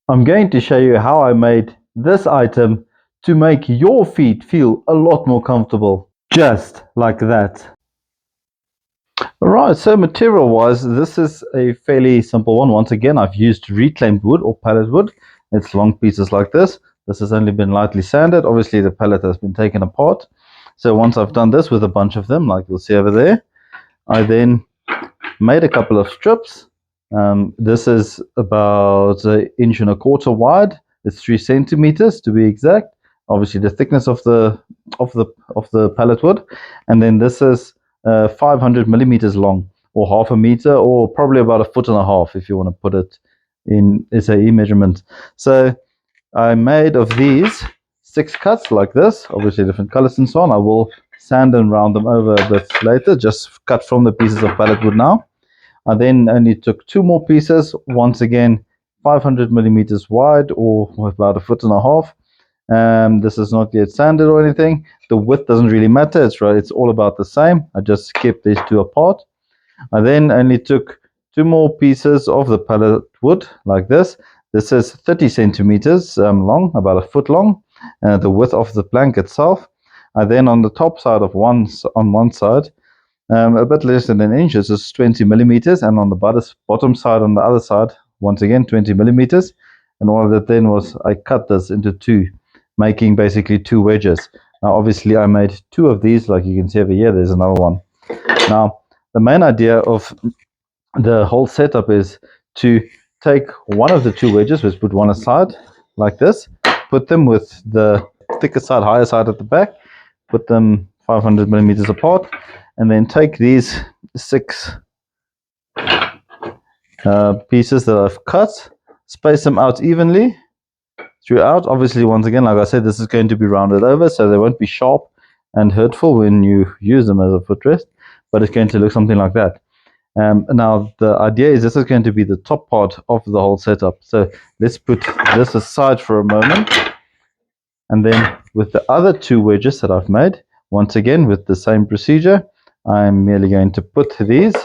I'm going to show you how I made this item to make your feet feel a lot more comfortable, just like that. Alright, so material wise, this is a fairly simple one. Once again, I've used reclaimed wood or pallet wood. It's long pieces like this. This has only been lightly sanded. Obviously the pallet has been taken apart. So once I've done this with a bunch of them, like you'll see over there, I then made a couple of strips. This is about 1.25 inches wide. It's 3 centimeters to be exact. Obviously, the thickness of the pallet wood, and then this is 500 millimeters long, or half a meter, or probably about 1.5 feet if you want to put it in SAE measurement. So I made of these 6 cuts like this, obviously different colors and so on. I will sand and round them over a bit later, just cut from the pieces of pallet wood now. I then only took 2 more pieces, once again 500 millimeters wide, or about 1.5 feet. This is not yet sanded or anything. The width doesn't really matter. It's all about the same. I just kept these 2 apart. I then only took 2 more pieces of the pallet wood like this. This is 30 centimeters long, about 1 foot long, the width of the plank itself. I then on the top side of on one side, a bit less than 1 inch, this is 20 millimeters, and on the bottom side on the other side, once again 20 millimeters. And all of that then was I cut this into 2, making basically 2 wedges. Now obviously I made 2 of these, like you can see over here. There's another one. Now the main idea of the whole setup is to take one of the 2 wedges, let's put one aside like this, put them with the thicker side, higher side at the back, put them 500 millimeters apart, and then take these 6 pieces that I've cut, space them out evenly throughout. Obviously, once again, like I said, this is going to be rounded over, so they won't be sharp and hurtful when you use them as a footrest, but it's going to look something like that. Now the idea is this is going to be the top part of the whole setup. So let's put this aside for a moment, and then with the other 2 wedges that I've made, once again with the same procedure, I'm merely going to put these,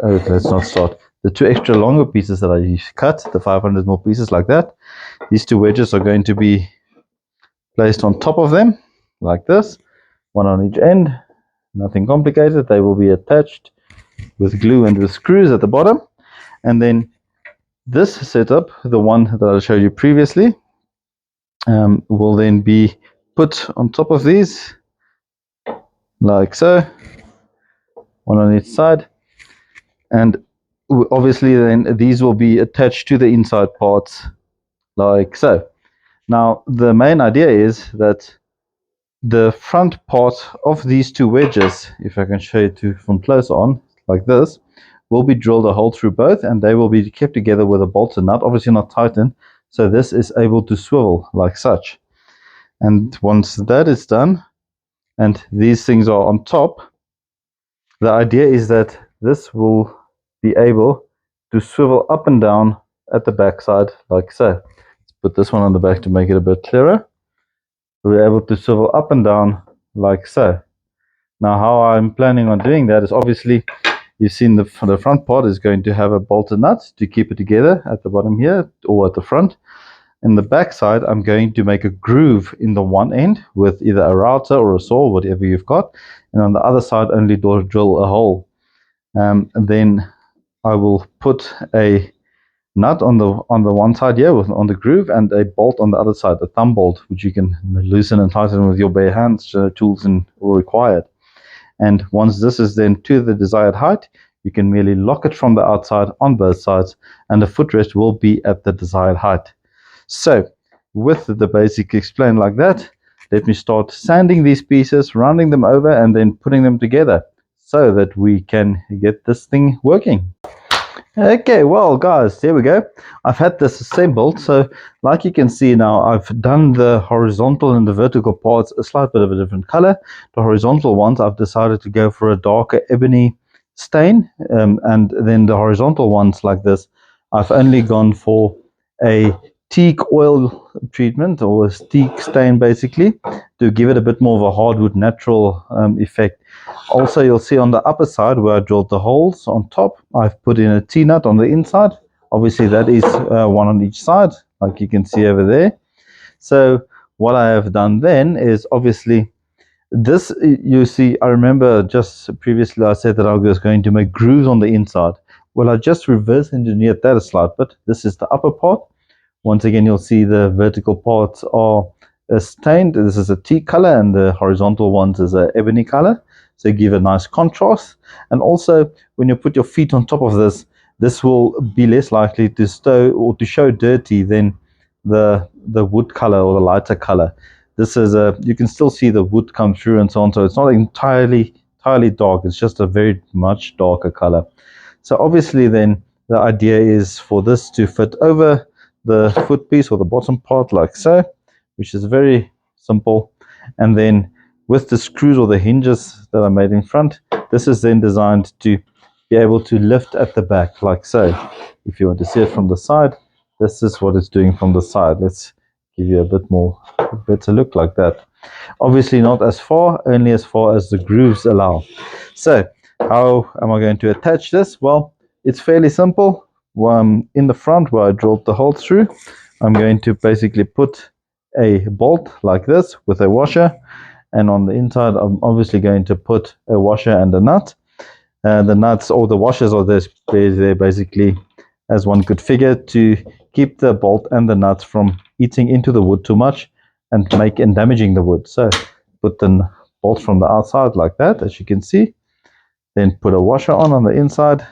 let's not start, the 2 extra longer pieces that I cut, the 500 more pieces like that. These 2 wedges are going to be placed on top of them like this, one on each end, nothing complicated. They will be attached with glue and with screws at the bottom. And then this setup, the one that I showed you previously, will then be put on top of these like so, one on each side, and obviously then these will be attached to the inside parts like so. Now the main idea is that the front part of these 2 wedges, if I can show you from close on like this, will be drilled a hole through both, and they will be kept together with a bolt and nut, obviously not tightened, so this is able to swivel like such. And once that is done and these things are on top, the idea is that this will be able to swivel up and down at the back side like so. Let's put this one on the back to make it a bit clearer. We're able to swivel up and down like so. Now how I'm planning on doing that is, obviously you've seen the front part is going to have a bolted nut to keep it together at the bottom here, or at the front. In the back side, I'm going to make a groove in the one end with either a router or a saw, whatever you've got, and on the other side only drill a hole. And then I will put a nut on the one side here on the groove, and a bolt on the other side, a thumb bolt, which you can loosen and tighten with your bare hands, tools required. And once this is then to the desired height, you can merely lock it from the outside on both sides, and the footrest will be at the desired height. So with the basic explained like that, let me start sanding these pieces, rounding them over, and then putting them together so that we can get this thing working. Okay, well guys, there we go. I've had this assembled, so like you can see now, I've done the horizontal and the vertical parts a slight bit of a different color. The horizontal ones, I've decided to go for a darker ebony stain, and then the horizontal ones like this, I've only gone for a teak oil treatment, or a teak stain basically, to give it a bit more of a hardwood natural effect. Also, you'll see on the upper side where I drilled the holes on top, I've put in a T-nut on the inside. Obviously that is one on each side, like you can see over there. So what I have done then is obviously this, you see, I remember just previously I said that I was going to make grooves on the inside. Well, I just reverse engineered that a slight bit. This is the upper part. Once again, you'll see the vertical parts are stained. This is a tea color, and the horizontal ones is a ebony color. So give a nice contrast. And also, when you put your feet on top of this, this will be less likely to stow or to show dirty than the wood color or the lighter color. This is you can still see the wood come through and so on. So it's not entirely dark. It's just a very much darker color. So obviously, then the idea is for this to fit over the foot piece or the bottom part like so, which is very simple. And then with the screws or the hinges that I made in front, this is then designed to be able to lift at the back like so. If you want to see it from the side, this is what it's doing from the side. Let's give you a bit more better look like that. Obviously not as far, only as far as the grooves allow. So how am I going to attach this? Well, it's fairly simple. In the front where I drilled the hole through, I'm going to basically put a bolt like this with a washer, and on the inside I'm obviously going to put a washer and a nut. The nuts or the washers are there basically, as one could figure, to keep the bolt and the nuts from eating into the wood too much and damaging the wood. So put the bolt from the outside like that, as you can see. Then put a washer on the inside.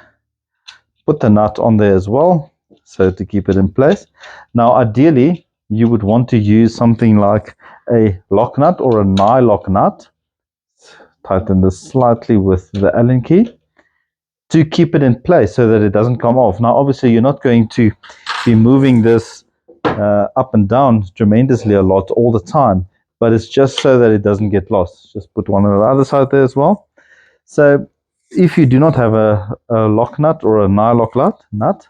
Put the nut on there as well, so to keep it in place. Now, ideally, you would want to use something like a lock nut or a nylock nut. Tighten this slightly with the Allen key to keep it in place so that it doesn't come off. Now, obviously, you're not going to be moving this up and down tremendously a lot all the time, but it's just so that it doesn't get lost. Just put one on the other side there as well. So if you do not have a lock nut or a nylock nut,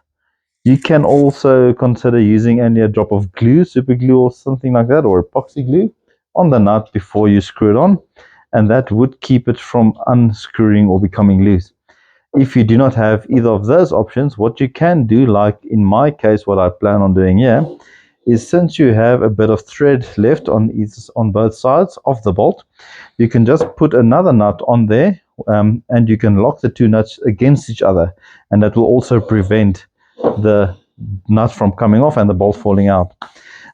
you can also consider using only a drop of glue, super glue or something like that, or epoxy glue on the nut before you screw it on, and that would keep it from unscrewing or becoming loose. If you do not have either of those options, what you can do, like in my case, what I plan on doing here, is since you have a bit of thread left on both sides of the bolt, you can just put another nut on there, and you can lock the two nuts against each other, and that will also prevent the nut from coming off and the bolt falling out.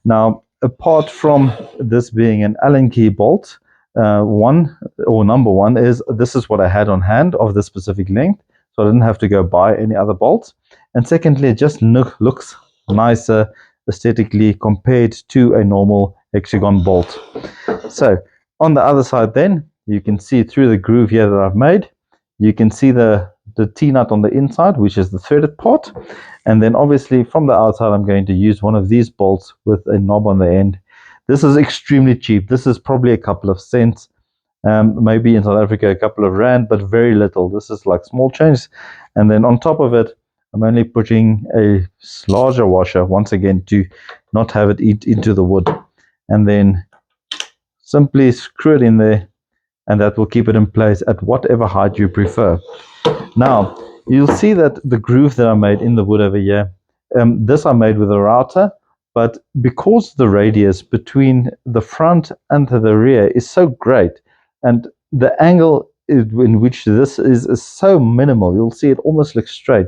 Now, apart from this being an Allen key bolt, number one is this is what I had on hand of this specific length, so I didn't have to go buy any other bolts. And secondly, it just looks nicer aesthetically compared to a normal hexagon bolt. So on the other side then, you can see through the groove here that I've made, you can see the T-nut on the inside, which is the threaded part. And then obviously from the outside, I'm going to use one of these bolts with a knob on the end. This is extremely cheap. This is probably a couple of cents, maybe in South Africa a couple of rand, but very little. This is like small change. And then on top of it, I'm only putting a larger washer, once again, to not have it eat into the wood. And then simply screw it in there, and that will keep it in place at whatever height you prefer. Now, you'll see that the groove that I made in the wood over here, this I made with a router, but because the radius between the front and the rear is so great, and the angle in which this is so minimal, you'll see it almost looks straight.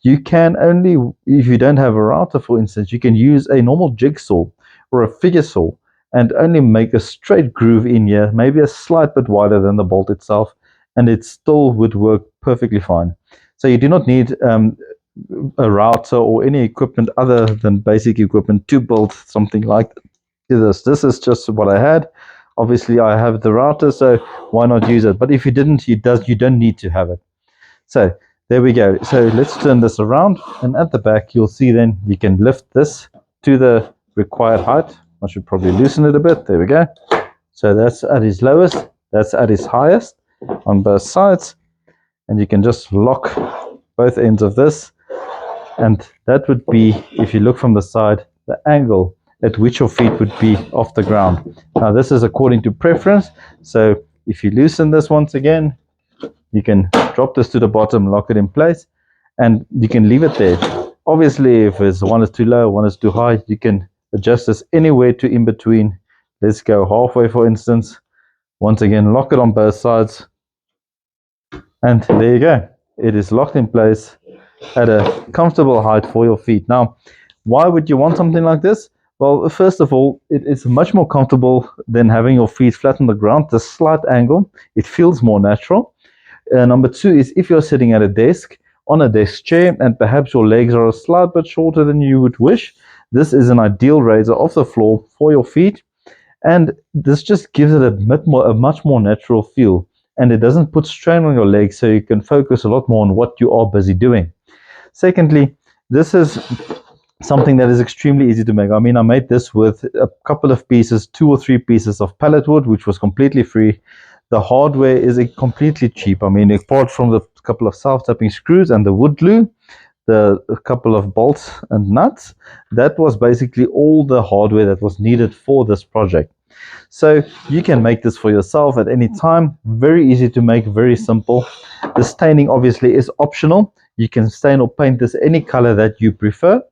You can only, if you don't have a router, for instance, you can use a normal jigsaw or a figure saw and only make a straight groove in here, maybe a slight bit wider than the bolt itself, and it still would work perfectly fine. So you do not need a router or any equipment other than basic equipment to build something like this. This is just what I had. Obviously, I have the router, so why not use it? But if you didn't, you don't need to have it. So there we go. So let's turn this around, and at the back, you'll see then you can lift this to the required height. I should probably loosen it a bit. There we go. So that's at its lowest, that's at its highest on both sides, and you can just lock both ends of this, and that would be, if you look from the side, the angle at which your feet would be off the ground. Now this is according to preference, so if you loosen this once again, you can drop this to the bottom, lock it in place, and you can leave it there. Obviously, if it's one is too low, one is too high, you can adjust this anywhere to in between. Let's go halfway, for instance. Once again, lock it on both sides. And there you go. It is locked in place at a comfortable height for your feet. Now, why would you want something like this? Well, first of all, it is much more comfortable than having your feet flat on the ground. The slight angle, it feels more natural. Number two is if you're sitting at a desk, on a desk chair, and perhaps your legs are a slight bit shorter than you would wish, this is an ideal raiser off the floor for your feet. And this just gives it a much more natural feel. And it doesn't put strain on your legs, so you can focus a lot more on what you are busy doing. Secondly, this is something that is extremely easy to make. I mean, I made this with a couple of pieces, 2 or 3 pieces of pallet wood, which was completely free. The hardware is completely cheap. I mean, apart from the couple of self-tapping screws and the wood glue, the couple of bolts and nuts, that was basically all the hardware that was needed for this project. So you can make this for yourself at any time. Very easy to make, very simple. The staining obviously is optional. You can stain or paint this any color that you prefer.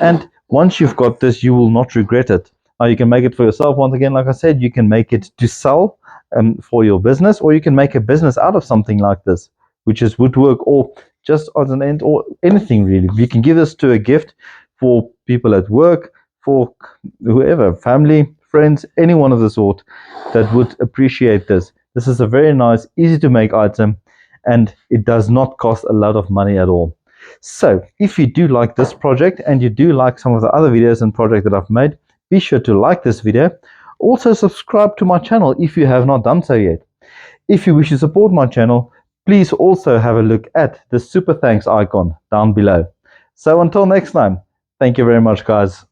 And once you've got this, you will not regret it. Now you can make it for yourself. Once again, like I said, you can make it to sell for your business, or you can make a business out of something like this, which is woodwork or just as an end or anything really. You can give this to a gift for people at work, for whoever, family, friends, anyone of the sort that would appreciate this. This is a very nice, easy to make item, and it does not cost a lot of money at all. So if you do like this project and you do like some of the other videos and projects that I've made, be sure to like this video. Also subscribe to my channel if you have not done so yet. If you wish to support my channel, please also have a look at the super thanks icon down below. So until next time, thank you very much, guys.